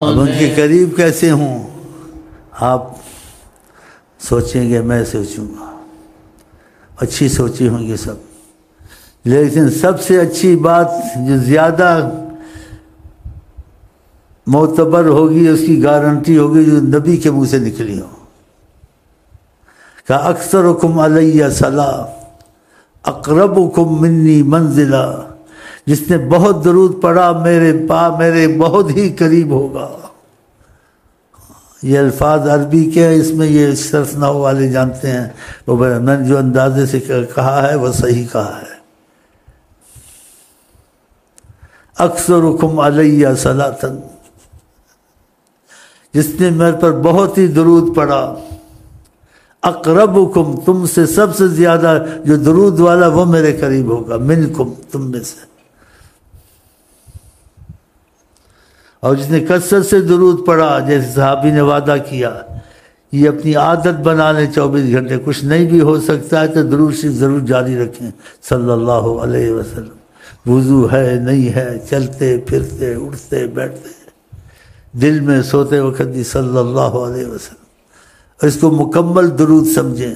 اب ان کے قریب کیسے ہوں؟ آپ سوچیں گے، میں سوچوں گا، اچھی سوچی ہوں گے سب، لیکن سب سے اچھی بات جو زیادہ معتبر ہوگی، اس کی گارنٹی ہوگی جو نبی کے منہ سے نکلی ہو، کہ اکثرکم علیہ صلاۃ اقربکم منی منزلہ، جس نے بہت درود پڑھا میرے بہت ہی قریب ہوگا۔ یہ الفاظ عربی کے ہیں، اس میں یہ صرف نحو والے جانتے ہیں، وہ میں نے جو اندازے سے کہا ہے وہ صحیح کہا ہے۔ اکثرکم علیہ صلاۃ، جس نے میرے پر بہت ہی درود پڑھا، اقربکم، تم سے سب سے زیادہ جو درود والا وہ میرے قریب ہوگا، منکم، تم میں سے۔ اور جس نے کثرت سے درود پڑھا، جیسے صحابی نے وعدہ کیا، یہ اپنی عادت بنا لیں 24 گھنٹے، کچھ نہیں بھی ہو سکتا ہے تو درود شریف ضرور جاری رکھیں صلی اللہ علیہ وسلم۔ وضو ہے نہیں ہے، چلتے پھرتے اٹھتے بیٹھتے، دل میں سوتے وقت بھی صلی اللہ علیہ وسلم، اور اس کو مکمل درود سمجھیں۔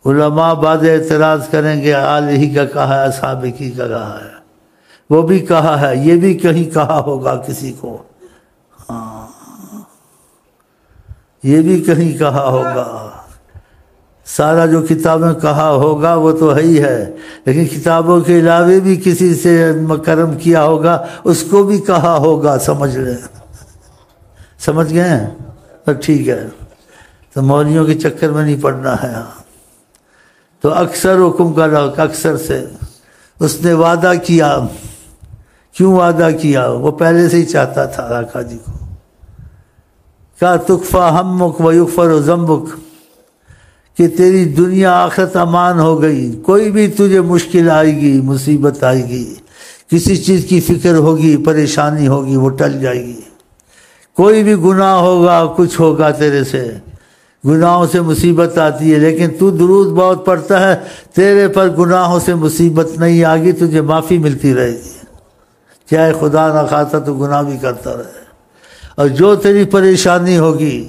علماء بعض اعتراض کریں گے آل ہی کا کہا ہے، اصحاب کی کا کہا ہے، وہ بھی کہا ہے، یہ بھی کہیں کہا ہوگا کسی کو، ہاں یہ بھی کہیں کہا ہوگا، سارا جو کتابیں کہا ہوگا وہ تو ہے ہی ہے، لیکن کتابوں کے علاوہ بھی کسی سے کرم کیا ہوگا، اس کو بھی کہا ہوگا، سمجھ لیں، سمجھ گئے؟ تو ٹھیک ہے، تو مولویوں کے چکر میں نہیں پڑنا ہے۔ تو اکثر حکم کا لوگ اکثر سے اس نے وعدہ کیا، کیوں وعدہ کیا؟ وہ پہلے سے ہی چاہتا تھا آقا جی کو، کہا تکفا ہمک و یغفر ذنبک، کہ تیری دنیا آخرت امان ہو گئی، کوئی بھی تجھے مشکل آئے گی، مصیبت آئے گی، کسی چیز کی فکر ہوگی، پریشانی ہوگی، وہ ٹل جائے گی، کوئی بھی گناہ ہوگا، کچھ ہوگا تیرے سے، گناہوں سے مصیبت آتی ہے، لیکن تو درود بہت پڑھتا ہے، تیرے پر گناہوں سے مصیبت نہیں آگی، تجھے معافی ملتی رہے گی، چاہے خدا نہ خواستہ تو گناہ بھی کرتا رہے۔ اور جو تیری پریشانی ہوگی،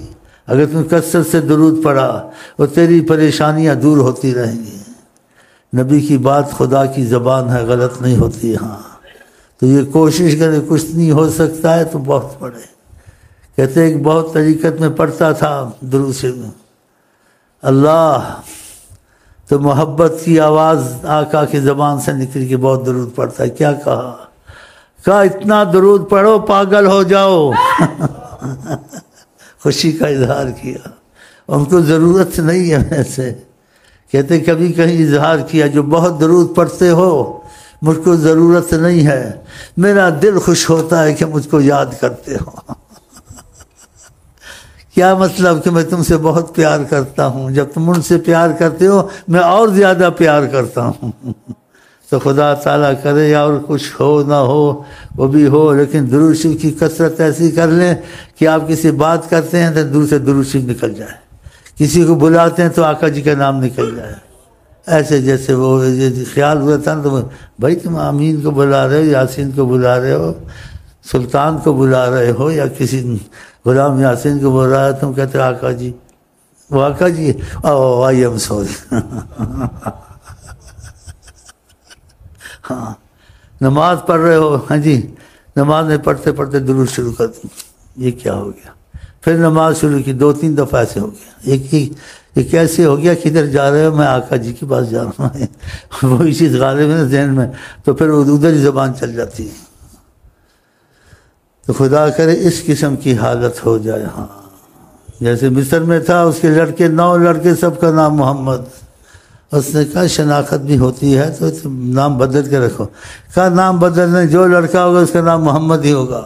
اگر تم کثرت سے درود پڑھا، وہ تیری پریشانیاں دور ہوتی رہیں گی۔ نبی کی بات خدا کی زبان ہے، غلط نہیں ہوتی۔ ہاں تو یہ کوشش کرے، کچھ نہیں ہو سکتا ہے تو بہت پڑھے۔ کہتے ایک بہت طریقت میں پڑھتا تھا درود سے، اللہ تو محبت کی آواز آقا کی زبان سے نکل کے بہت درود پڑھتا ہے۔ کیا کہا؟ کہا اتنا درود پڑھو پاگل ہو جاؤ۔ خوشی کا اظہار کیا، ان کو ضرورت نہیں ہے ویسے، کہتے کبھی کہیں اظہار کیا جو بہت درود پڑھتے ہو، مجھ کو ضرورت نہیں ہے، میرا دل خوش ہوتا ہے کہ مجھ کو یاد کرتے ہو۔ کیا مطلب؟ کہ میں تم سے بہت پیار کرتا ہوں، جب تم ان سے پیار کرتے ہو میں اور زیادہ پیار کرتا ہوں۔ تو خدا تعالیٰ کرے اور کچھ ہو نہ ہو، وہ بھی ہو، لیکن درود شریف کی کثرت ایسی کر لیں کہ آپ کسی بات کرتے ہیں تو دور سے درود شریف نکل جائے، کسی کو بلاتے ہیں تو آقا جی کا نام نکل جائے، ایسے جیسے وہ خیال ہوا تھا نا، تو بھائی تم امین کو بلا رہے ہو، یاسین کو بلا رہے ہو، سلطان کو بلا رہے ہو، یا کسی غلام یاسین کو بلا رہے ہو، تم کہتے ہو آقا جی، وہ آقا جی آئی ایم سوری۔ ہاں نماز پڑھ رہے ہو، ہاں جی نماز میں پڑھتے پڑھتے درود شروع کر دوں، یہ کیا ہو گیا؟ پھر نماز شروع کی، 2-3 دفعہ ایسے ہو گیا، ایک کیسے ہو گیا؟ کدھر جا رہے ہو؟ میں آقا جی کے پاس جا رہا ہوں۔ وہی چیز غالب ہے نا ذہن میں، تو پھر ادھر ہی زبان چل جاتی ہے۔ تو خدا کرے اس قسم کی حالت ہو جائے۔ ہاں جیسے مصر میں تھا، اس کے لڑکے 9 لڑکے، سب کا نام محمد، اس نے کہا شناخت بھی ہوتی ہے تو نام بدل کے رکھو، کہا نام بدلنے، جو لڑکا ہوگا اس کا نام محمد ہی ہوگا۔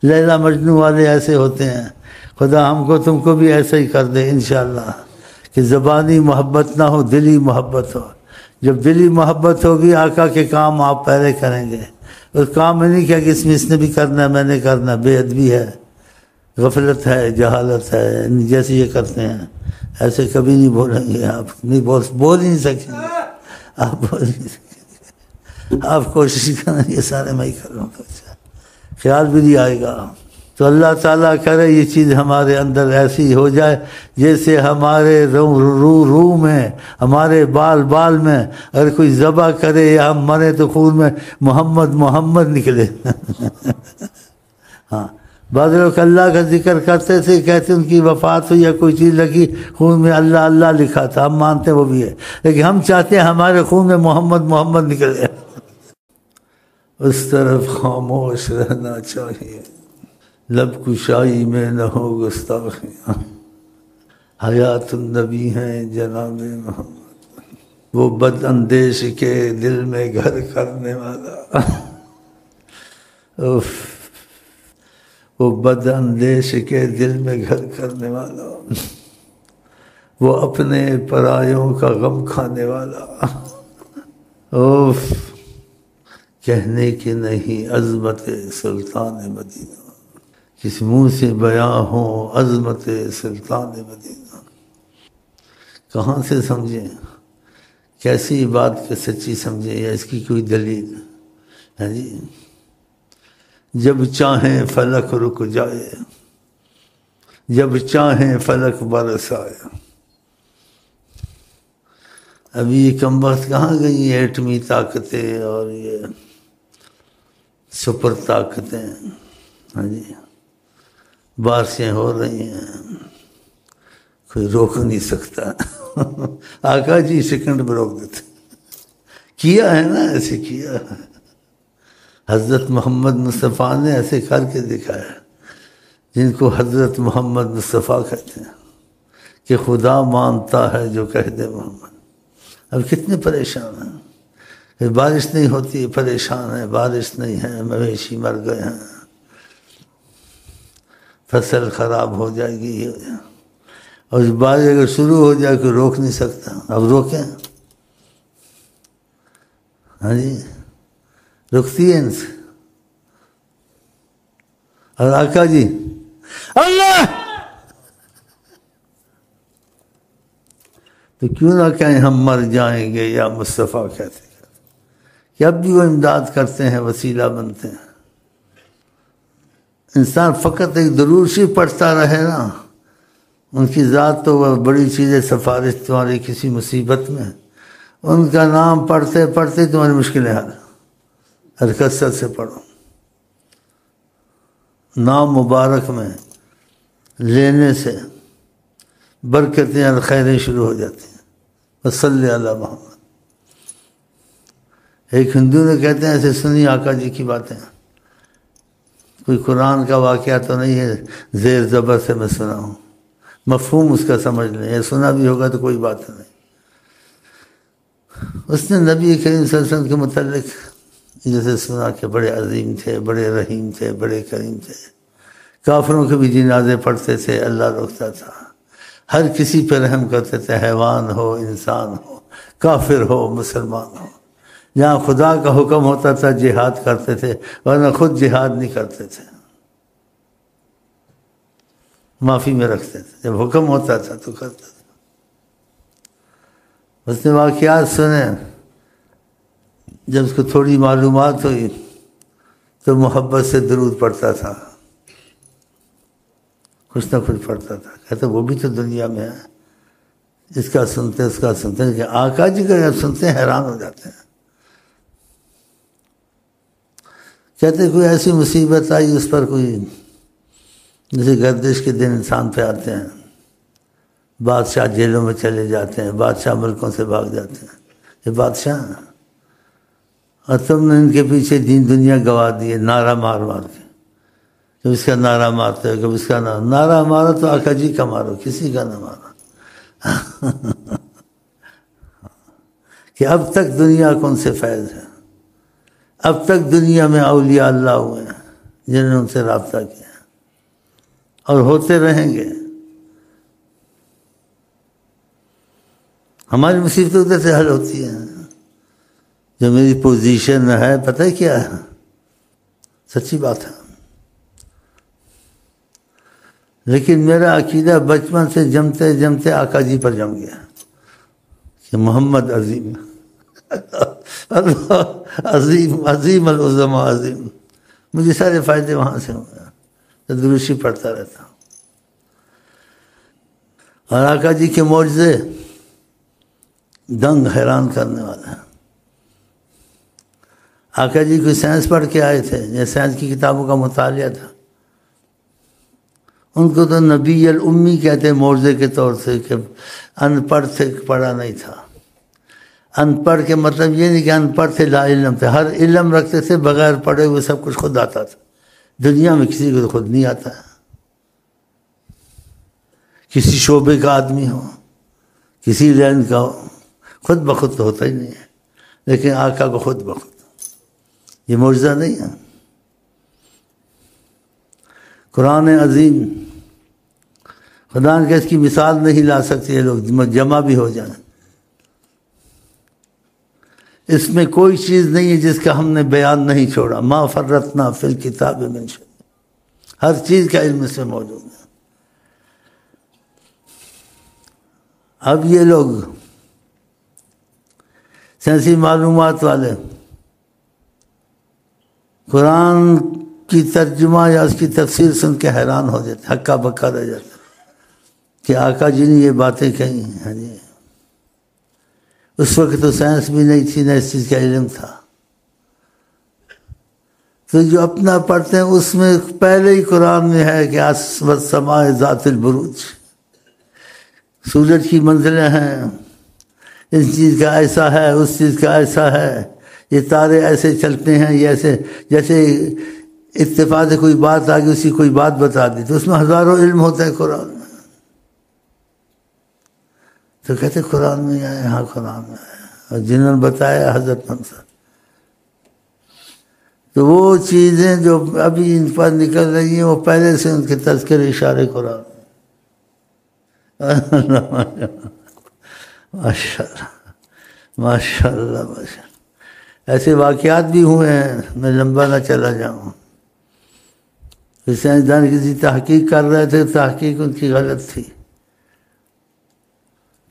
لیلا مجنوں والے ایسے ہوتے ہیں، خدا ہم کو تم کو بھی ایسا ہی کر دے انشاءاللہ، کہ زبانی محبت نہ ہو، دلی محبت ہو۔ جب دلی محبت ہوگی، آقا کے کام آپ پہلے کریں گے، اس کام میں نہیں کیا کہ اس نے بھی کرنا ہے، میں نے کرنا، بے ادبی ہے، غفلت ہے، جہالت ہے، جیسے یہ کرتے ہیں، ایسے کبھی نہیں بولیں گے آپ، نہیں بول ہی نہیں سکیں گے آپ، بول نہیں سکیں گے آپ، کوشش کریں یہ سارے میں ہی کر رہا ہوں۔ خیال بھی نہیں آئے گا۔ تو اللہ تعالیٰ کرے یہ چیز ہمارے اندر ایسی ہو جائے جیسے ہمارے روح میں، ہمارے بال بال میں اگر کوئی ذبح کرے یا ہم مرے تو خون میں محمد محمد نکلے۔ ہاں، بعض لوگ اللہ کا ذکر کرتے تھے، کہتے ان کی وفات ہوئی یا کوئی چیز لگی، خون میں اللہ اللہ لکھا تھا، ہم مانتے وہ بھی ہے، لیکن ہم چاہتے ہیں ہمارے خون میں محمد محمد نکلے۔ اس طرف خاموش رہنا چاہیے، لب کشائی میں نہ ہو گستاخیاں، حیات النبی ہیں جناب محمد، وہ بد اندیش کے دل میں گھر کرنے والا۔ وہ بد اندیش کے دل میں گھر کرنے والا، وہ اپنے پرایوں کا غم کھانے والا۔ کہنے کی نہیں عظمت سلطان مدینہ، کس منہ سے بیاں ہو عظمت سلطان مدینہ۔ کہاں سے سمجھیں، کیسی بات کے سچی سمجھیں یا اس کی کوئی دلیل ہے جی؟ جب چاہیں فلک رک جائے، جب چاہیں فلک برس آئے۔ ابھی یہ کم وقت کہاں گئی ایٹمی طاقتیں اور یہ سپر طاقتیں؟ ہاں جی، بارشیں ہو رہی ہیں، کوئی روک نہیں سکتا۔ آقا جی سیکنڈ میں روک دیتے، کیا ہے نا، ایسے کیا ہے حضرت محمد مصطفیٰ نے، ایسے کر کے دکھایا، جن کو حضرت محمد مصطفیٰ کہتے ہیں کہ خدا مانتا ہے جو کہہ دے محمد۔ اب کتنے پریشان ہیں، کہ بارش نہیں ہوتی پریشان ہے، بارش نہیں ہے، مویشی مر گئے ہیں، فصل خراب ہو جائے گی، اور بارش اگر شروع ہو جائے کوئی روک نہیں سکتا۔ اب روکیں؟ ہاں جی، رکتی ہے ان سے؟ اور آقا جی اللہ تو کیوں نہ کہیں ہم مر جائیں گے یا مصطفیٰ کہتے ہیں کہ اب بھی وہ امداد کرتے ہیں، وسیلہ بنتے ہیں۔ انسان فقط ایک درود شریف پڑھتا رہے نا، ان کی ذات تو وہ بڑی چیز ہے، سفارش تمہاری کسی مصیبت میں، ان کا نام پڑھتے پڑھتے تمہاری مشکلیں حل، ہر کثرت سے پڑھو، نام مبارک میں لینے سے برکتیں اور خیریں شروع ہو جاتی ہیں۔ وصلی علی محمد۔ ایک ہندو نے کہتے ہیں ایسے سنی آقا جی کی باتیں، کوئی قرآن کا واقعہ تو نہیں ہے، زیر زبر سے میں سنا ہوں، مفہوم اس کا سمجھ لیں، یا سنا بھی ہوگا تو کوئی بات نہیں۔ اس نے نبی کریم صلی اللہ علیہ وسلم کے متعلق جیسے سنا کہ بڑے عظیم تھے، بڑے رحیم تھے، بڑے کریم تھے، کافروں کے بھی جنازے پڑھتے تھے، اللہ روکتا تھا، ہر کسی پہ رحم کرتے تھے، حیوان ہو، انسان ہو، کافر ہو، مسلمان ہو، جہاں خدا کا حکم ہوتا تھا جہاد کرتے تھے، ورنہ خود جہاد نہیں کرتے تھے، معافی میں رکھتے تھے، جب حکم ہوتا تھا تو کرتے تھے۔ اس نے واقعات سنے، جب اس کو تھوڑی معلومات ہوئی تو محبت سے درود پڑھتا تھا، کچھ نہ کچھ پڑھتا تھا، کہتے وہ بھی تو دنیا میں ہے، اس کا سنتے اس کا سنتے، کہ آقا جی کا جب سنتے ہیں حیران ہو جاتے ہیں۔ کہتے کوئی ایسی مصیبت آئی اس پر، کوئی جیسے گردش کے دن انسان پہ آتے ہیں، بادشاہ جیلوں میں چلے جاتے ہیں، بادشاہ ملکوں سے بھاگ جاتے ہیں، یہ بادشاہ ہیں، اور تم نے ان کے پیچھے دین دنیا گوا دیے نعرہ مار مار کے، کب اس کا نعرہ مارتے ہو، کب اس کا نعرہ مارو تو آقا جی کا مارو، کسی کا نہ مارو۔ کہ اب تک دنیا کو ان سے فیض ہے، اب تک دنیا میں اولیاء اللہ ہوئے ہیں جنہوں نے ان سے رابطہ کیا اور ہوتے رہیں گے۔ ہماری مصیبتیں ادھر سے حل ہوتی ہیں، جو میری پوزیشن ہے پتہ ہے کیا ہے، سچی بات ہے، لیکن میرا عقیدہ بچپن سے جمتے جمتے آقا جی پر جم گیا کہ محمد عظیم، عظیم عظیم العظماء عظیم مجھے سارے فائدے وہاں سے ہوں گے، تندرستی پڑھتا رہتا ہوں۔ اور آقا جی کے معجزے دنگ حیران کرنے والا ہے۔ آقا جی کوئی سائنس پڑھ کے آئے تھے، یا سائنس کی کتابوں کا مطالعہ تھا، ان کو تو نبی الامی کہتے ہیں معجزے کے طور سے، کہ ان پڑھ تھے، پڑھا نہیں تھا۔ ان پڑھ کے مطلب یہ نہیں کہ ان پڑھ تھے لا علم تھے، ہر علم رکھتے تھے، بغیر پڑھے ہوئے سب کچھ خود آتا تھا۔ دنیا میں کسی کو خود نہیں آتا ہے، کسی شعبے کا آدمی ہو، کسی لائن کا ہو، خود بخود تو ہوتا ہی نہیں ہے، لیکن آقا کو خود بخود، یہ معجزہ نہیں ہے۔ قرآن عظیم، خدا نے کہ اس کی مثال نہیں لا سکتے یہ لوگ، جمع بھی ہو جائیں، اس میں کوئی چیز نہیں ہے جس کا ہم نے بیان نہیں چھوڑا۔ ما فرطنا فی الکتاب من شیء، ہر چیز کا علم اس میں موجود ہے۔ اب یہ لوگ سائنسی معلومات والے قرآن کی ترجمہ یا اس کی تفسیر سن کے حیران ہو جاتے، ہکا بکا رہ جاتے کہ آقا جی نے یہ باتیں کہی ہیں۔ جی اس وقت تو سائنس بھی نہیں تھی، نہ اس چیز کا علم تھا، تو جو اپنا پڑھتے ہیں اس میں پہلے ہی قرآن میں ہے کہ والسماء ذات البروج، سورج کی منزلیں ہیں، اس چیز کا ایسا ہے، اس چیز کا ایسا ہے، یہ تارے ایسے چلتے ہیں، یہ ایسے، جیسے اتفاق سے کوئی بات آ گئی، اسی کوئی بات بتا دی، تو اس میں ہزاروں علم ہوتا ہے قرآن میں۔ تو کہتے قرآن میں آئے، ہاں قرآن میں آئے، اور جنہوں نے بتایا حضرت منصر۔ تو وہ چیزیں جو ابھی ان پر نکل رہی ہیں، وہ پہلے سے ان کے تذکرے اشارے قرآن میں۔ ماشاء اللہ ماشاء اللہ ماشاء اللہ، ایسے واقعات بھی ہوئے ہیں، میں لمبا نہ چلا جاؤں۔ سائنسدان کسی تحقیق کر رہے تھے، تحقیق ان کی غلط تھی،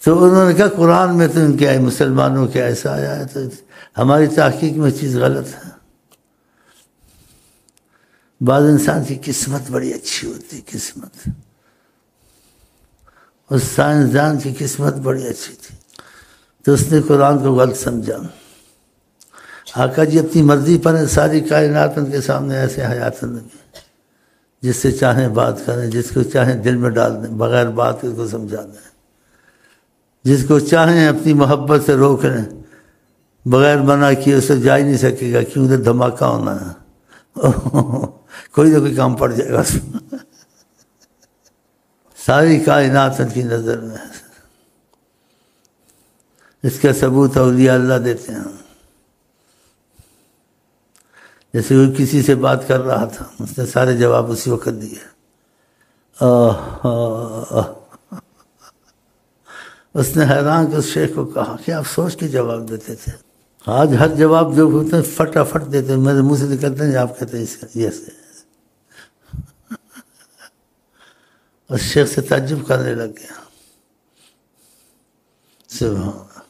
تو انہوں نے کہا قرآن میں تو ان کے مسلمانوں کے ایسا آیا ہے، تو ہماری تحقیق میں چیز غلط ہے۔ بعض انسان کی قسمت بڑی اچھی ہوتی، قسمت، اس سائنسدان کی قسمت بڑی اچھی تھی، تو اس نے قرآن کو غلط سمجھا۔ آقا جی اپنی مرضی پر ساری کائنات ان کے سامنے ایسے حیات نبی، جس سے چاہیں بات کریں، جس کو چاہیں دل میں ڈال دیں، بغیر بات کے کو سمجھا دیں، جس کو چاہیں اپنی محبت سے روک لیں، بغیر منع کیے اسے جا ہی نہیں سکے گا، کیوں ادھر دھماکہ ہونا ہے، کوئی نہ کوئی کام پڑ جائے گا۔ ساری کائنات ان کی نظر میں ہے۔ اس کا ثبوت اولیاء اللہ دیتے ہیں۔ جیسے کوئی کسی سے بات کر رہا تھا، اس نے سارے جواب اسی وقت دیے۔ اس نے حیران کہ اس شیخ کو کہا کہ آپ سوچ کے جواب دیتے تھے، آج ہر جواب جو ہوتے ہیں فٹافٹ دیتے ہیں، میرے منہ سے نکلتے ہیں، آپ کہتے ہیں ایسے۔ اس شیخ سے تعجب کرنے لگ گیا، سبحان اللہ۔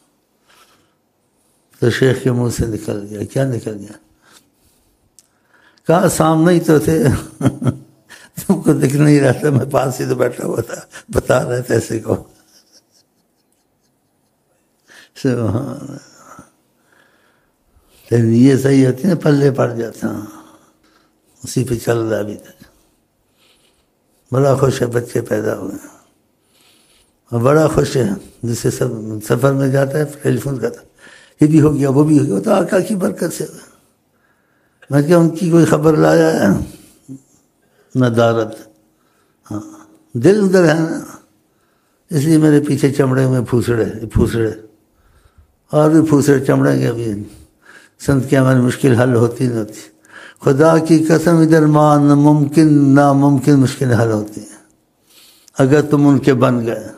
تو شیخ کے منہ سے نکل گیا، کیا نکل گیا؟ کہا سامنے ہی تو تھے، تم کو دکھ نہیں رہا تھا، میں پاس ہی تو بیٹھا ہوا تھا، بتا رہے تھے ایسے کو۔ سبحان اللہ۔ یہ صحیح ہوتی نا، پلے پڑ جاتا، اسی پہ چل رہا ابھی تک۔ بڑا خوش ہے بچے پیدا ہوئے، اور بڑا خوش ہے جسے سب سفر میں جاتا ہے ٹیلی فون کرتا، یہ بھی ہو گیا وہ بھی ہو گیا، وہ تو آقا کی برکت سے۔ میں کیا ان کی کوئی خبر لایا ہے؟ ندارت، ہاں دل ادھر ہے نا، اس لیے میرے پیچھے چمڑے میں پھوسڑے اور بھی پھوسڑے چمڑے کے ابھی سنت کے ہماری مشکل حل ہوتی نہیں ہوتی۔ خدا کی قسم ادھر ممکن ناممکن مشکل حل ہوتی ہیں اگر تم ان کے بن گئے۔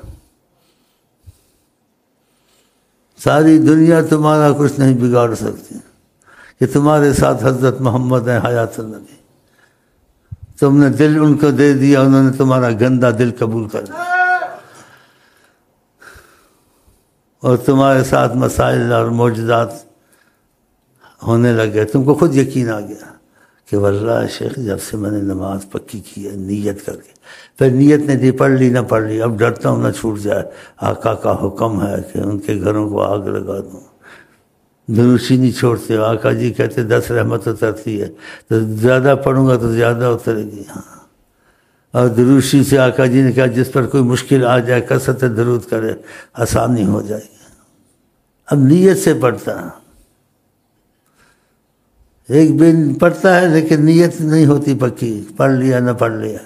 ساری دنیا تمہارا کچھ نہیں بگاڑ سکتی کہ تمہارے ساتھ حضرت محمد ہیں حیات النبی۔ تم نے دل ان کو دے دیا، انہوں نے تمہارا گندا دل قبول کر لیا، اور تمہارے ساتھ مسائل اور معجزات ہونے لگ گئے، تم کو خود یقین آ گیا کہ واللہ شیخ جب سے میں نے نماز پکی کی ہے نیت کر کے، پھر نیت نہیں تھی، پڑھ لی نہ پڑھ لی، اب ڈرتا ہوں نہ چھوٹ جائے، آقا کا حکم ہے کہ ان کے گھروں کو آگ لگا دوں، دروشی نہیں چھوڑتے، آقا جی کہتے 10 رحمت اترتی ہے تو زیادہ پڑھوں گا تو زیادہ اترے گی، ہاں، اور دروشی سے آقا جی نے کہا جس پر کوئی مشکل آ جائے کثرت درود کرے آسانی ہو جائے گی۔ اب نیت سے پڑھتا ہے، ایک بن پڑھتا ہے لیکن نیت نہیں ہوتی پکی، پڑھ لیا نہ پڑھ لیا،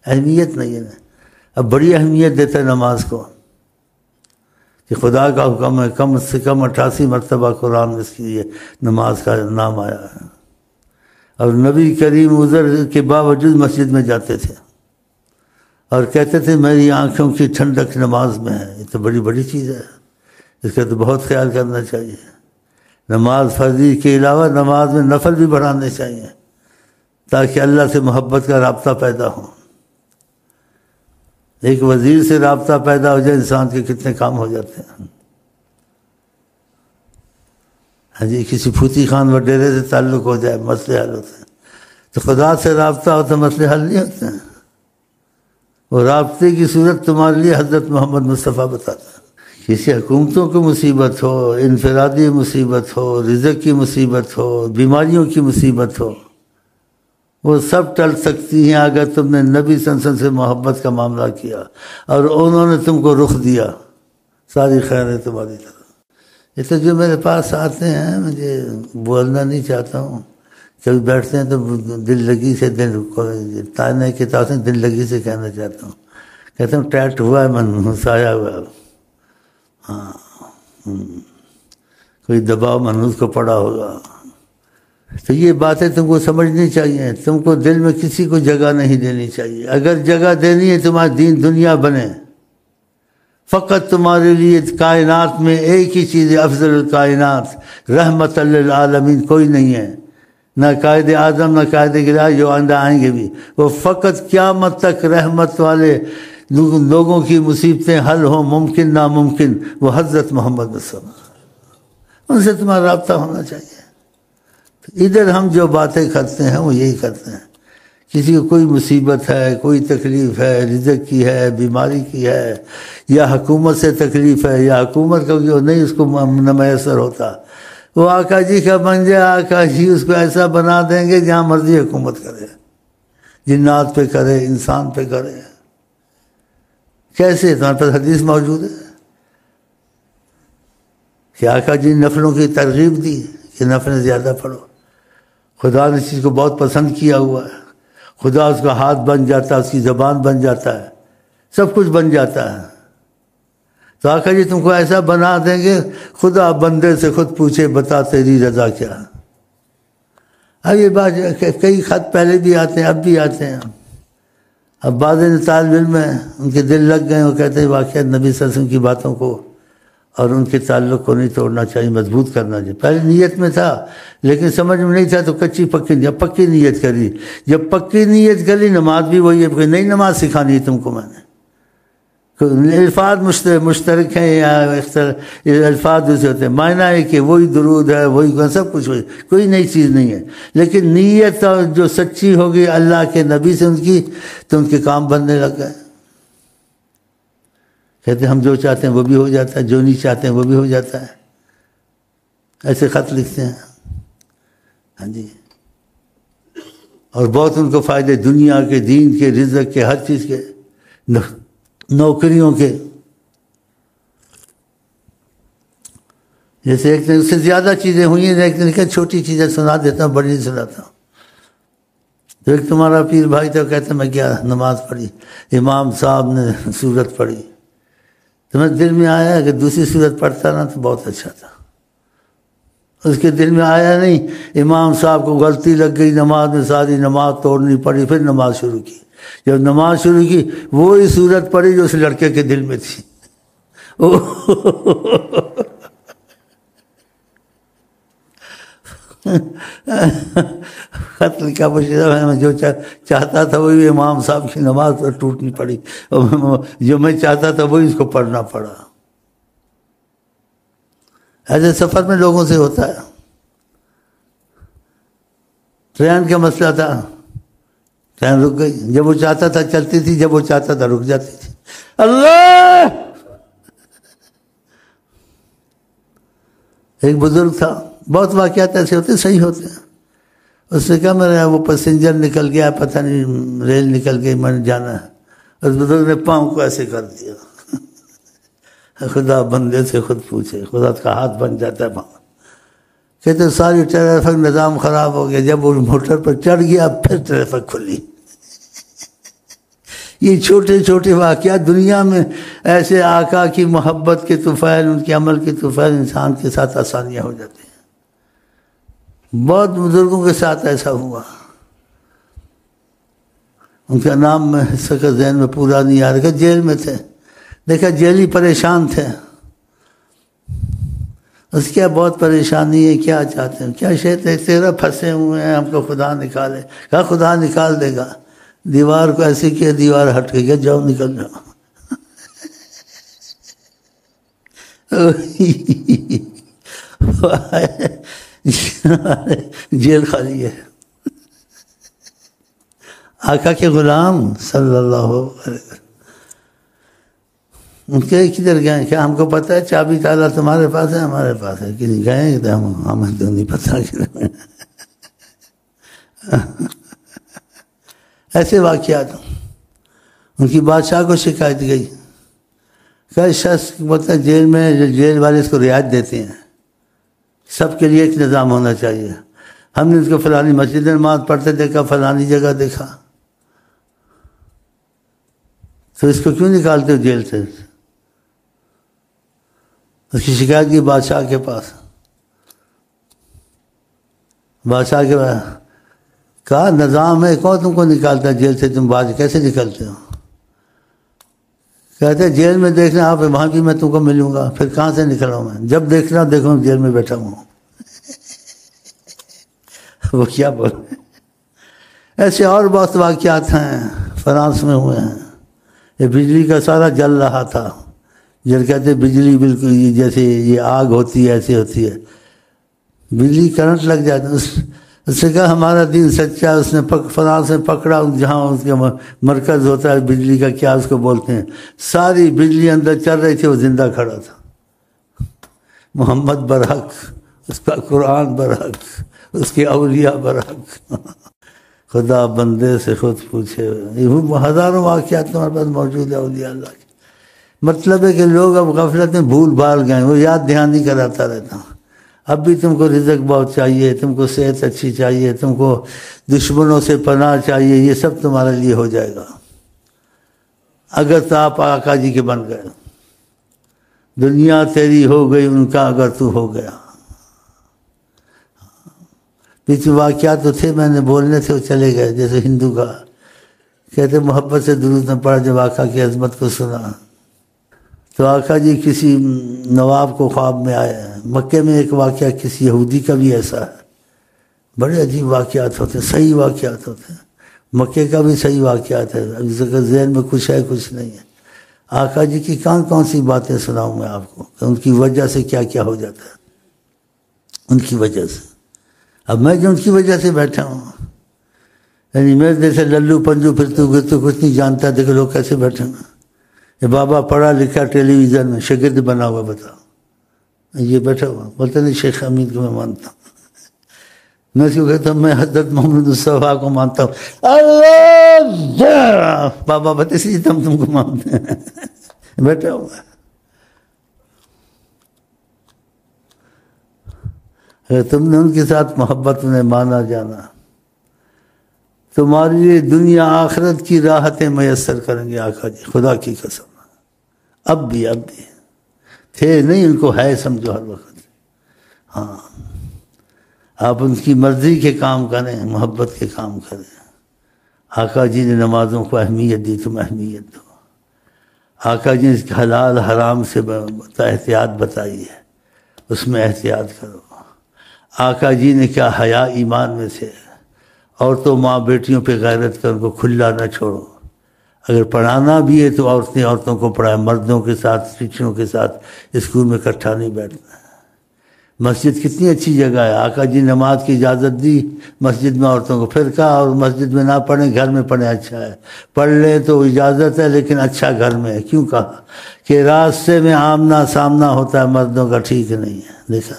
اہمیت نہیں ہے۔ اب بڑی اہمیت دیتا ہے نماز کو کہ خدا کا حکم ہے، کم سے کم 88 مرتبہ قرآن میں اس کی یہ نماز کا نام آیا ہے، اور نبی کریم عذر کے باوجود مسجد میں جاتے تھے اور کہتے تھے میری آنکھوں کی ٹھنڈک نماز میں ہے۔ یہ تو بڑی بڑی چیز ہے، اس کا تو بہت خیال کرنا چاہیے۔ نماز فرضی کے علاوہ نماز میں نفل بھی بڑھانے چاہیے تاکہ اللہ سے محبت کا رابطہ پیدا ہو۔ ایک وزیر سے رابطہ پیدا ہو جائے انسان کے کتنے کام ہو جاتے ہیں۔ ہاں جی، کسی پھوتی خان وڈیرے سے تعلق ہو جائے مسئلے حل ہوتے ہیں، تو خدا سے رابطہ ہو تو مسئلے حل نہیں ہوتے ہیں۔ وہ رابطے کی صورت تمہارے لیے حضرت محمد مصطفیٰ بتاتا ہے۔ کسی حکومتوں کو مصیبت ہو، انفرادی مصیبت ہو، رزق کی مصیبت ہو، بیماریوں کی مصیبت ہو، وہ سب ٹل سکتی ہیں اگر تم نے نبی صلی اللہ علیہ وسلم سے محبت کا معاملہ کیا اور انہوں نے تم کو رخ دیا، ساری خیریں تمہاری طرف۔ یہ تو جو میرے پاس آتے ہیں، مجھے بولنا نہیں چاہتا ہوں، کبھی بیٹھتے ہیں تو دل لگی سے تانے کے تاثر دل لگی سے کہنا چاہتا ہوں، کہتا ہوں ٹیٹ ہوا ہے من، ہنسایا ہوا ہے، ہاں، کوئی دباؤ منحوس کو پڑا ہوگا۔ تو یہ باتیں تم کو سمجھنی چاہیے، تم کو دل میں کسی کو جگہ نہیں دینی چاہیے۔ اگر جگہ دینی ہے تمہارا دین دنیا بنے، فقط تمہارے لیے کائنات میں ایک ہی چیز ہے، افضل الکائنات رحمت للعالمین، کوئی نہیں ہے، نہ قائد اعظم نہ قائد گراہ جو آئندہ آئیں گے بھی، وہ فقط قیامت تک رحمت والے لوگوں کی مصیبتیں حل ہوں، ممکن ناممکن، وہ حضرت محمد مصطفیٰ، ان سے تمہارا رابطہ ہونا چاہیے۔ ادھر ہم جو باتیں کرتے ہیں وہ یہی کرتے ہیں، کسی کو کوئی مصیبت ہے، کوئی تکلیف ہے، رزق کی ہے، بیماری کی ہے، یا حکومت سے تکلیف ہے، یا حکومت کا نہیں اس کو نہ میسر ہوتا، وہ آقا جی کا بن جائے، آقا جی اس کو ایسا بنا دیں گے جہاں مرضی حکومت کرے، جنات پہ کرے، انسان پہ کرے۔ کیسے؟ تمہارے پاس حدیث موجود ہے کہ آقا جی نفلوں کی ترغیب دی کہ نفلیں زیادہ پڑھو، خدا نے اس چیز کو بہت پسند کیا ہوا ہے، خدا اس کا ہاتھ بن جاتا ہے، اس کی زبان بن جاتا ہے، سب کچھ بن جاتا ہے۔ تو آقا جی تم کو ایسا بنا دیں گے، خدا بندے سے خود پوچھے بتا تیری رضا کیا۔ اب یہ بات کئی خط پہلے بھی آتے ہیں، اب بھی آتے ہیں، اب بعض طالب علم میں ان کے دل لگ گئے، وہ کہتے ہیں واقعات نبی صلی اللہ علیہ وسلم کی باتوں کو اور ان کے تعلق کو نہیں توڑنا چاہیے، مضبوط کرنا چاہیے۔ پہلے نیت میں تھا لیکن سمجھ میں نہیں تھا تو کچی پکی، جب پکی نیت کری، جب پکی نیت کری نماز بھی وہی ہے، نئی نماز سکھانی ہے تم کو میں نے۔ الفاظ مشترک ہیں یا الفاظ دوسرے ہوتے ہیں، معنی ہے کہ وہی درود ہے، وہی سب کچھ وہی، کوئی نئی چیز نہیں ہے، لیکن نیت جو سچی ہوگی اللہ کے نبی سے ان کی، تو ان کے کام بننے لگ گئے۔ کہتے ہیں ہم جو چاہتے ہیں وہ بھی ہو جاتا ہے، جو نہیں چاہتے ہیں وہ بھی ہو جاتا ہے، ایسے خط لکھتے ہیں، ہاں جی، اور بہت ان کو فائدے دنیا کے، دین کے، رزق کے، ہر چیز کے، نوکریوں کے۔ جیسے ایک اس سے زیادہ چیزیں ہوئی ہیں، ایک نے کہا چھوٹی چیزیں سنا دیتا ہوں، بڑی نہیں سناتا ہوں۔ تو ایک تمہارا پیر بھائی تو کہتا میں کیا نماز پڑھی، امام صاحب نے سورت پڑھی، تو میں دل میں آیا کہ دوسری سورت پڑھتا نا تو بہت اچھا تھا۔ اس کے دل میں آیا نہیں، امام صاحب کو غلطی لگ گئی نماز میں، ساری نماز توڑنی پڑی، پھر نماز شروع کی۔ جب نماز شروع کی وہی صورت پڑھی جو اس لڑکے کے دل میں تھی۔ خط لکھا میں جو چاہتا تھا وہی امام صاحب کی نماز پر ٹوٹنی پڑی، جو میں چاہتا تھا وہی اس کو پڑھنا پڑا۔ ایسے سفر میں لوگوں سے ہوتا ہے، ٹرین کا مسئلہ تھا، ٹرین رک گئی، جب وہ چاہتا تھا چلتی تھی، جب وہ چاہتا تھا رک جاتی تھی۔ اللہ، ایک بزرگ تھا، بہت واقعات ایسے ہوتے صحیح ہوتے ہیں، اس نے کہا میرا وہ پیسنجر نکل گیا، پتہ نہیں ریل نکل گئی، میں نے جانا ہے۔ اس بزرگ نے پاؤں کو ایسے کر دیا، خدا بندے سے خود پوچھے، خدا کا ہاتھ بن جاتا ہے پاؤں۔ کہتے ساری ٹریفک نظام خراب ہو گیا، جب وہ موٹر پر چڑھ گیا پھر ٹریفک کھلی۔ یہ چھوٹے چھوٹے واقعات دنیا میں ایسے آقا کی محبت کے طفیل، ان کے عمل کے طفیل انسان کے ساتھ آسانیاں ہو جاتی ہیں۔ بہت بزرگوں کے ساتھ ایسا ہوا، ان کا نام میں اس کا ذہن میں پورا نہیں آ رہا، جیل میں تھے، دیکھا جیلی پریشان تھے، اس کیا بہت پریشانی ہے، کیا چاہتے ہیں، کیا شیط ہے تیرا پھنسے ہوئے ہیں، ہم کو خدا نکالے۔ کہا خدا نکال دے گا، دیوار کو ایسے کیا، دیوار ہٹ گئی، جاؤ نکل جاؤ۔ جیل خالی ہے۔ آقا کے غلام صلی اللہ علیہ وسلم ان کے کدھر گئے؟ کیا ہم کو پتہ ہے چابی تالا تمہارے پاس ہے، ہمارے پاس ہے، کہ نہیں گئے کہ ہمیں تو نہیں پتہ۔ ایسے واقعات ان کی بادشاہ کو شکایت گئی، کہ شخص بولتا ہے جیل میں، جیل والے اس کو رعایت دیتے ہیں، سب کے لیے ایک نظام ہونا چاہیے۔ ہم نے اس کو فلانی مسجد میں نماز پڑھتے دیکھا، فلانی جگہ دیکھا، تو اس کو کیوں نکالتے ہو جیل سے؟ اس کی شکایت کی بادشاہ کے پاس، بادشاہ کے پاس کہا نظام ہے، کون تم کو نکالتا ہے جیل سے، تم باز کیسے نکلتے ہو؟ کہتے ہیں جیل میں دیکھنا آپ، وہاں بھی میں تم کو ملوں گا۔ پھر کہاں سے نکلا ہوں میں؟ جب دیکھنا دیکھو جیل میں بیٹھا ہوں۔ وہ کیا بول رہے ہیں؟ ایسے اور بہت واقعات ہیں، فرانس میں ہوئے ہیں، یہ بجلی کا سارا جل رہا تھا، جب کہتے بجلی بالکل جیسے یہ آگ ہوتی ہے ایسے ہوتی ہے، بجلی کرنٹ لگ جاتا ہے۔ اس نے کہا ہمارا دین سچا ہے۔ اس نے فرانس میں پکڑا، جہاں اس کا مرکز ہوتا ہے بجلی کا، کیا اس کو بولتے ہیں، ساری بجلی اندر چل رہی تھی، وہ زندہ کھڑا تھا۔ محمد برحق، اس کا قرآن برحق، اس کے اولیاء برحق۔ خدا بندے سے خود پوچھے۔ ہزاروں واقعات تمہارے پاس موجود ہے اولیاء اللہ کے۔ مطلب ہے کہ لوگ اب غفلت میں بھول بھال گئے، وہ یاد دہانی کراتا رہتا ہوں۔ اب بھی تم کو رزق بہت چاہیے، تم کو صحت اچھی چاہیے، تم کو دشمنوں سے پناہ چاہیے، یہ سب تمہارے لیے ہو جائے گا اگر تو آپ آقا جی کے بن گئے۔ دنیا تیری ہو گئی ان کا اگر تو ہو گیا۔ پیچھے واقعات تو تھے، میں نے بولنے تھے وہ چلے گئے، جیسے ہندو کا کہتے محبت سے درود نہ پڑھا، جب آقا کی عظمت کو سنا تو آقا جی کسی نواب کو خواب میں آئے ہیں۔ مکے میں ایک واقعہ کسی یہودی کا بھی ایسا ہے، بڑے عجیب واقعات ہوتے ہیں، صحیح واقعات ہوتے ہیں۔ مکے کا بھی صحیح واقعات ہے، ذہن میں کچھ ہے کچھ نہیں ہے۔ آقا جی کی کون سی باتیں سناؤں میں آپ کو کہ ان کی وجہ سے کیا کیا ہو جاتا ہے، ان کی وجہ سے۔ اب میں جو ان کی وجہ سے بیٹھا ہوں، یعنی میرے جیسے للو پنجو پھر تو کچھ نہیں جانتا، دیکھو لوگ کیسے بیٹھے ہیں۔ یہ بابا پڑھا لکھا ٹیلی ویژن میں شاگرد بنا ہوا، بتاؤ یہ بیٹھا ہوا، بولتے نہیں شیخ حمید کو میں مانتا ہوں، میں اس کو کہتا ہوں میں حضرت محمد مصطفیٰ کو مانتا ہوں۔ اللہ بابا بتے سی تم کو مانتے ہیں، بیٹھا ہوا۔ اگر تم نے ان کے ساتھ محبت میں مانا جانا، تمہاری لیے دنیا آخرت کی راحتیں میسر کریں گے آقا جی، خدا کی قسم۔ اب بھی تھے نہیں، ان کو ہے سمجھو ہر وقت۔ ہاں آپ ان کی مرضی کے کام کریں، محبت کے کام کریں۔ آقا جی نے نمازوں کو اہمیت دی، تم اہمیت دو۔ آقا جی نے حلال حرام سے احتیاط بتائی ہے، اس میں احتیاط کرو۔ آقا جی نے کیا حیا ایمان میں سے، عورتوں ماں بیٹیوں پہ غیرت کر ان کو کھلا نہ چھوڑو۔ اگر پڑھانا بھی ہے تو عورتوں کو پڑھائے، مردوں کے ساتھ ٹیچروں کے ساتھ اسکول میں اکٹھا نہیں بیٹھنا ہے۔ مسجد کتنی اچھی جگہ ہے، آقا جی نماز کی اجازت دی مسجد میں عورتوں کو، پھر کہا اور مسجد میں نہ پڑھیں گھر میں پڑھیں اچھا ہے، پڑھ لیں تو اجازت ہے لیکن اچھا گھر میں ہے۔ کیوں کہا کہ راستے میں آمنا سامنا ہوتا ہے مردوں کا، ٹھیک نہیں ہے۔ دیکھا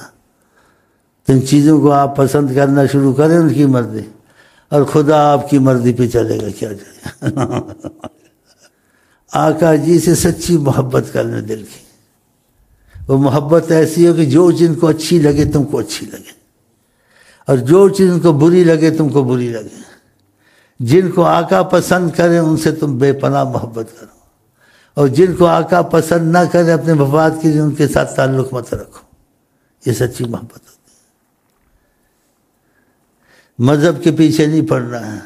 تو ان چیزوں کو آپ پسند کرنا شروع کریں، ان کی مرضی، اور خدا آپ کی مرضی پہ چلے گا، کیا چلے گا۔ آقا جی سے سچی محبت کرنے دل کی، وہ محبت ایسی ہو کہ جو جن کو اچھی لگے تم کو اچھی لگے، اور جو چیز ان کو بری لگے تم کو بری لگے۔ جن کو آقا پسند کرے ان سے تم بے پناہ محبت کرو، اور جن کو آقا پسند نہ کرے اپنے مفاد کے لیے ان کے ساتھ تعلق مت رکھو۔ یہ سچی محبت ہوتی ہے۔ مذہب کے پیچھے نہیں پڑنا ہے،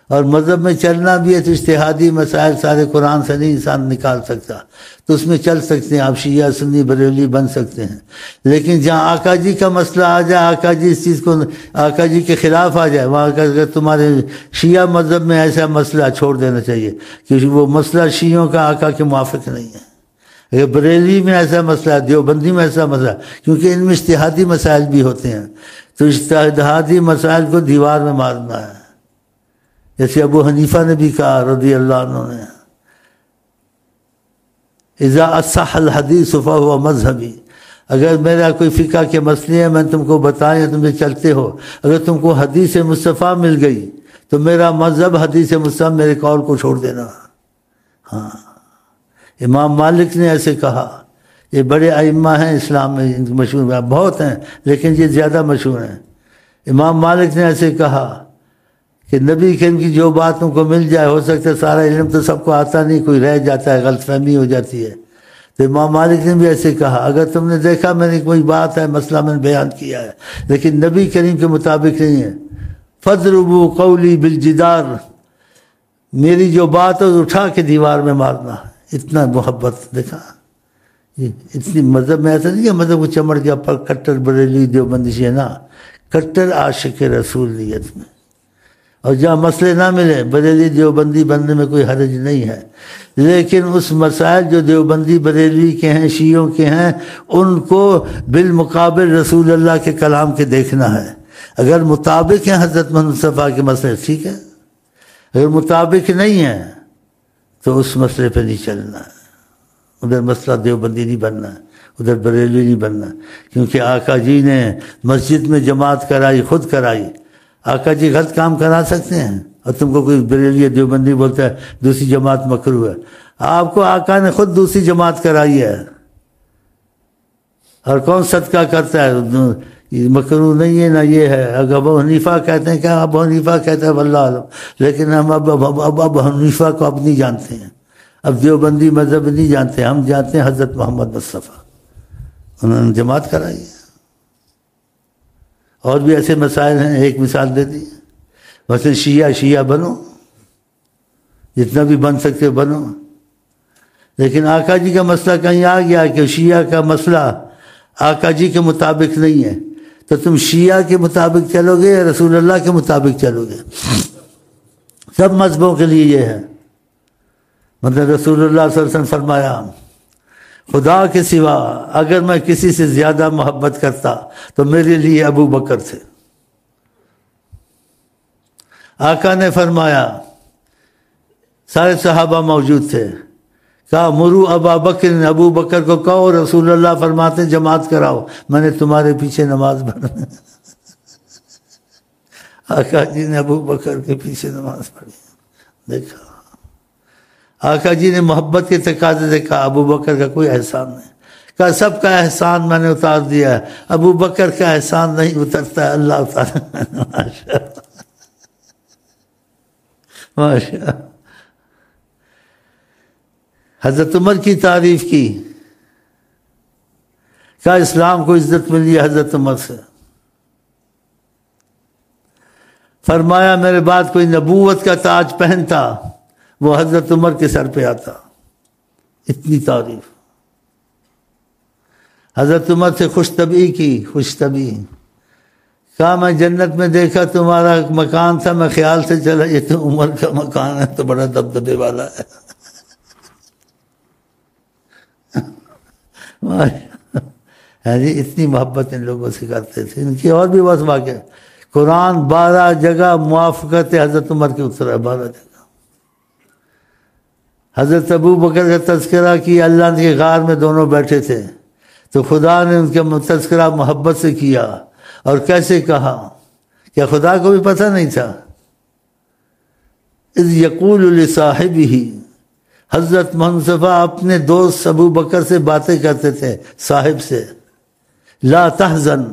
اور مذہب میں چلنا بھی ہے تو اجتہادی مسائل سارے قرآن سے نہیں انسان نکال سکتا، تو اس میں چل سکتے ہیں آپ، شیعہ سنی بریلوی بن سکتے ہیں، لیکن جہاں آقا جی کا مسئلہ آ جائے، آقا جی اس چیز کو آقا جی کے خلاف آ جائے، وہاں اگر تمہارے شیعہ مذہب میں ایسا مسئلہ چھوڑ دینا چاہیے، کیونکہ وہ مسئلہ شیعوں کا آقا کے موافق نہیں ہے۔ اگر بریلوی میں ایسا مسئلہ ہے، دیوبندی میں ایسا مسئلہ ہے، کیونکہ ان میں اجتہادی مسائل بھی ہوتے ہیں، تو اجتہادی مسائل کو دیوار میں مارنا ہے۔ جیسے ابو حنیفہ نے بھی کہا رضی اللہ عنہ نے، اذا اصح الحدیث فہو مذہبی، اگر میرا کوئی فقہ کے مسئلے ہیں میں تم کو بتائیں تم سے چلتے ہو، اگر تم کو حدیث مصطفیٰ مل گئی تو میرا مذہب حدیث مصطفیٰ، میرے قول کو چھوڑ دینا۔ ہاں، امام مالک نے ایسے کہا۔ یہ بڑے ائمہ ہیں اسلام میں، ان کے مشہور ہیں، بہت ہیں لیکن یہ زیادہ مشہور ہیں۔ امام مالک نے ایسے کہا کہ نبی کریم کی جو بات تم کو مل جائے، ہو سکتا ہے سارا علم تو سب کو آتا نہیں، کوئی رہ جاتا ہے، غلط فہمی ہو جاتی ہے، تو امام مالک نے بھی ایسے کہا اگر تم نے دیکھا میری کوئی بات ہے، مسئلہ میں نے بیان کیا ہے لیکن نبی کریم کے مطابق نہیں ہے، فَضْرِبُوا قَوْلِي بِالْجِدَارِ، میری جو بات ہے اٹھا کے دیوار میں مارنا۔ اتنا محبت دیکھا، اتنی مذہب میں ایسا نہیں کہ مذہب کو چمڑ گیا پر کٹر بریلی دیوبندی سے، نا، کٹر عاشق رسول نیت میں۔ اور جہاں مسئلے نہ ملے بریلی دیوبندی بننے میں کوئی حرج نہیں ہے، لیکن اس مسائل جو دیوبندی بریلی کے ہیں، شیعوں کے ہیں، ان کو بالمقابل رسول اللہ کے کلام کے دیکھنا ہے۔ اگر مطابق ہیں حضرت محمد مصطفیٰ کے مسئلے، ٹھیک ہے، اگر مطابق نہیں ہیں تو اس مسئلے پہ نہیں چلنا ہے، ادھر مسئلہ دیوبندی نہیں بننا ہے، ادھر بریلی نہیں بننا، کیونکہ آقا جی نے مسجد میں جماعت کرائی، خود کرائی۔ آقا جی غلط کام کرا سکتے ہیں، اور تم کو کوئی بریلی یا دیوبندی بولتا ہے دوسری جماعت مکروہ ہے؟ آپ کو آقا نے خود دوسری جماعت کرائی ہے، اور کون صدقہ کرتا ہے؟ مکروہ نہیں ہے نہ یہ ہے۔ اگر ابو حنیفہ کہتے ہیں، کیا ابو حنیفہ کہتے ہیں واللہ عالم، لیکن ہم ابو حنیفہ کو اب نہیں جانتے ہیں، اب دیوبندی مذہب نہیں جانتے، ہم جانتے ہیں حضرت محمد مصطفیٰ، انہوں نے جماعت کرائی ہے۔ اور بھی ایسے مسائل ہیں، ایک مثال دے دی، مثلا شیعہ بنو، جتنا بھی بن سکتے بنو، لیکن آقا جی کا مسئلہ کہیں آ گیا کہ شیعہ کا مسئلہ آقا جی کے مطابق نہیں ہے، تو تم شیعہ کے مطابق چلو گے یا رسول اللہ کے مطابق چلو گے؟ سب مذہبوں کے لیے یہ ہے۔ مطلب رسول اللہ صلی اللہ علیہ وسلم فرمایا خدا کے سوا اگر میں کسی سے زیادہ محبت کرتا تو میرے لیے ابو بکر تھے۔ آقا نے فرمایا، سارے صحابہ موجود تھے، کہا مرو ابا بکر، ابو بکر کو کہو رسول اللہ فرماتے جماعت کراؤ، میں نے تمہارے پیچھے نماز پڑھنا۔ آقا جی نے ابو بکر کے پیچھے نماز پڑھی۔ دیکھا آقا جی نے محبت کے تقاضے سے کہا ابو بکر کا کوئی احسان نہیں، کہا سب کا احسان میں نے اتار دیا ہے، ابو بکر کا احسان نہیں اترتا ہے، اللہ اتارا۔ ماشاء ماشاء حضرت عمر کی تعریف کی، کہا اسلام کو عزت ملی ہے حضرت عمر سے۔ فرمایا میرے بعد کوئی نبوت کا تاج پہنتا وہ حضرت عمر کے سر پہ آتا۔ اتنی تعریف۔ حضرت عمر سے خوش طبعی کی، خوش طبعی، کہا میں جنت میں دیکھا تمہارا مکان تھا، میں خیال سے چلا یہ تو عمر کا مکان ہے، تو بڑا دبدبے والا ہے۔ جی اتنی محبت ان لوگوں سے کرتے تھے. ان کی اور بھی بہت واقع. قرآن 12 جگہ موافقت حضرت عمر کے اترا ہے، 12 جگہ. حضرت ابو بکر کا تذکرہ کیا، اللہ کے غار میں دونوں بیٹھے تھے تو خدا نے ان کا تذکرہ محبت سے کیا. اور کیسے کہا؟ کیا خدا کو بھی پتہ نہیں تھا؟ اذ یقول لصاحبہ، حضرت منصفہ اپنے دوست ابو بکر سے باتیں کرتے تھے، صاحب سے، لا تحزن،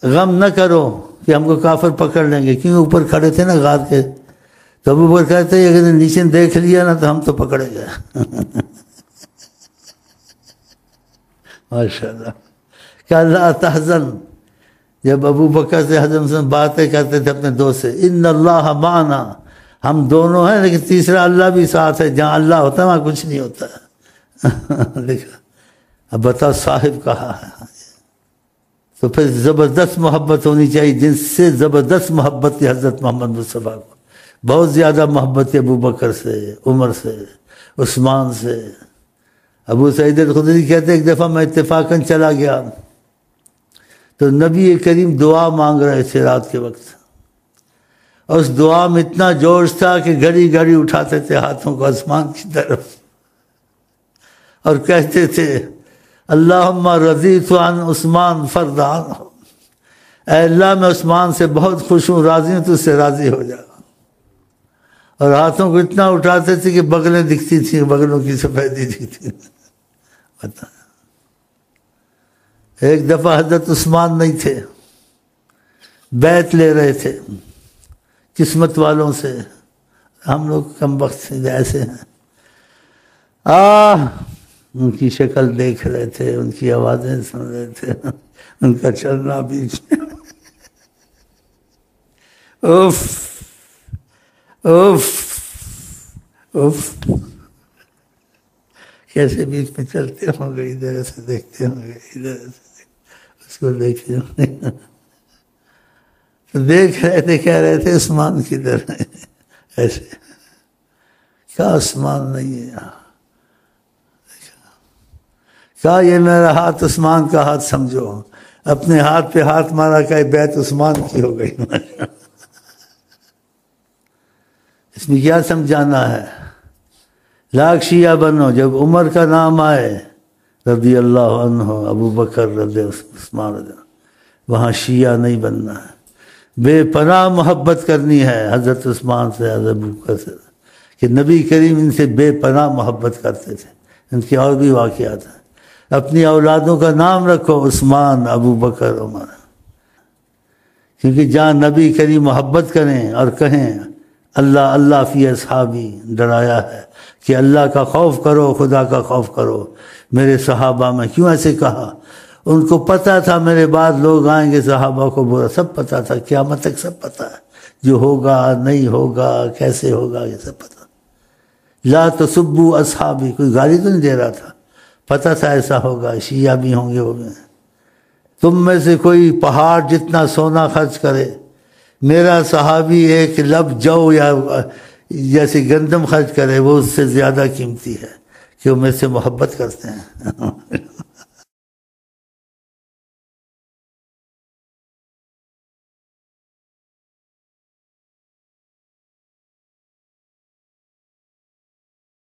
غم نہ کرو کہ ہم کو کافر پکڑ لیں گے. کیوں؟ اوپر کھڑے تھے نا غار کے. تو ابو بکر کہتے ہیں اگر نیچے دیکھ لیا نا تو ہم تو پکڑے گئے. ماشاء اللہ. کہ لا تحزن، جب ابو بکر سے حضرت باتیں کرتے تھے اپنے دوست سے، ان اللہ معنا، ہم دونوں ہیں لیکن تیسرا اللہ بھی ساتھ ہے. جہاں اللہ ہوتا ہے وہاں کچھ نہیں ہوتا. دیکھا، اب بتاؤ صاحب کہا ہے. تو پھر زبردست محبت ہونی چاہیے، جن سے زبردست محبت تھی حضرت محمد مصطفیٰ کو. بہت زیادہ محبت تھی ابو بکر سے، عمر سے، عثمان سے. ابو سعید الخدری کہتے ایک دفعہ میں اتفاقاً چلا گیا تو نبی کریم دعا مانگ رہے تھے رات کے وقت. اور اس دعا میں اتنا جوش تھا کہ گھڑی گھڑی اٹھاتے تھے ہاتھوں کو آسمان کی طرف اور کہتے تھے اللہم رضیت عن عثمان فرض عنہ، اے اللہ میں عثمان سے بہت خوش ہوں، راضی ہوں، تو اس سے راضی ہو جا. اور ہاتھوں کو اتنا اٹھاتے تھے کہ بغلیں دکھتی تھیں، بغلوں کی سفیدی دکھتی. بتا، ایک دفعہ حضرت عثمان نہیں تھے، بیعت لے رہے تھے قسمت والوں سے. ہم لوگ کم وقت ایسے ہیں. ان کی شکل دیکھ رہے تھے، ان کی آوازیں سن رہے تھے، ان کا چلنا بیچ میں. اوف اوف اوف، کیسے بیچ میں چلتے ہوں گے، ادھر سے دیکھتے ہوں گے، ادھر سے اس کو دیکھتے ہوں گے. دیکھ رہے تھے، کہہ رہے تھے عثمان کدھر ہے. ایسے کیا عثمان نہیں ہے یہاں؟ کہا یہ میرا ہاتھ عثمان کا ہاتھ سمجھو. اپنے ہاتھ پہ ہاتھ مارا کہ بیعت عثمان کی ہو گئی. اس میں کیا سمجھانا ہے؟ لاکھ شیعہ بنو، جب عمر کا نام آئے رضی اللہ عنہ، ابو بکر رضی عثمان رضی اللہ، وہاں شیعہ نہیں بننا ہے. بے پناہ محبت کرنی ہے حضرت عثمان سے، حضرت ابو بکر سے، کہ نبی کریم ان سے بے پناہ محبت کرتے تھے. ان کے اور بھی واقعات ہیں. اپنی اولادوں کا نام رکھو عثمان، ابو بکر، عمر، کیونکہ جہاں نبی کریم محبت کریں اور کہیں اللہ اللہ فی اصحابی، ڈرایا ہے کہ اللہ کا خوف کرو، خدا کا خوف کرو میرے صحابہ میں. کیوں ایسے کہا؟ ان کو پتہ تھا میرے بعد لوگ آئیں گے، صحابہ کو برا سب پتہ تھا، قیامت تک سب پتہ ہے، جو ہوگا نہیں ہوگا کیسے ہوگا یہ سب پتہ. لا تسبوا اصحابی، کوئی گالی تو نہیں دے رہا تھا، پتہ تھا ایسا ہوگا، شیعہ بھی ہوں گے وہ بھی. تم میں سے کوئی پہاڑ جتنا سونا خرچ کرے، میرا صحابی ایک لب جو یا جیسے گندم خرچ کرے، وہ اس سے زیادہ قیمتی ہے کہ وہ مجھ سے محبت کرتے ہیں.